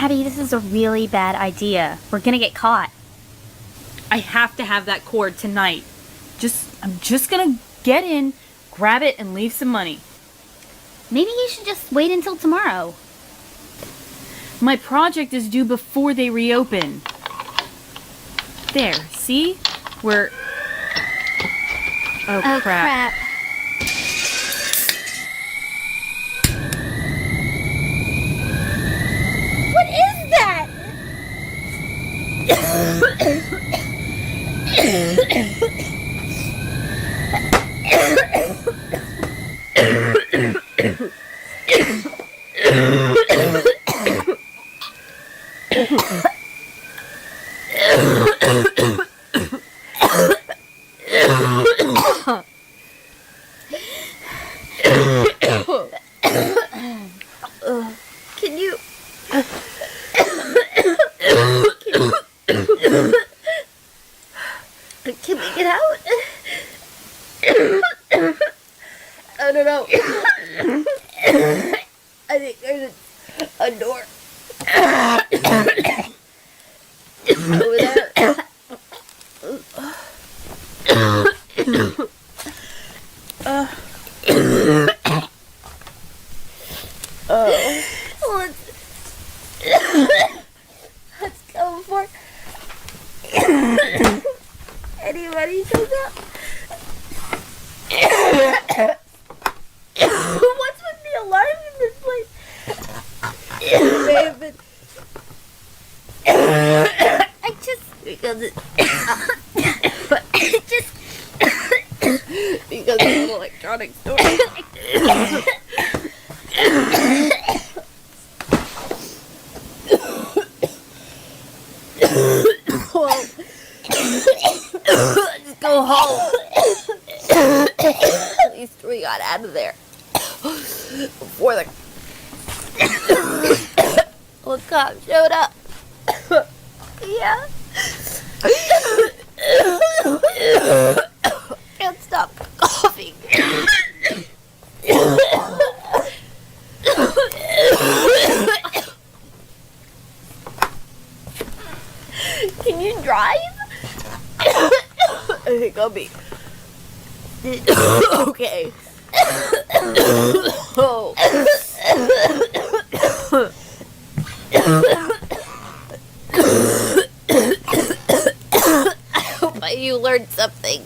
Abby, this is a really bad idea. We're gonna get caught. I have to have that cord tonight. I'm just gonna get in, grab it, and leave some money. Maybe you should just wait until tomorrow. My project is due before they reopen. There, see? We're... Oh, crap. What is that? Can you... Can we get out? I don't know. I think there's a door over there. Let's go before anybody shows up. What's with the alarm in this place? It may have been... I just... Because it... because it's an electronic store. Well, let's go home. At least we got out of there before the cop showed up. Yeah. Can't stop coughing. Can you drive? I think I'll be okay. Oh. I hope you learned something.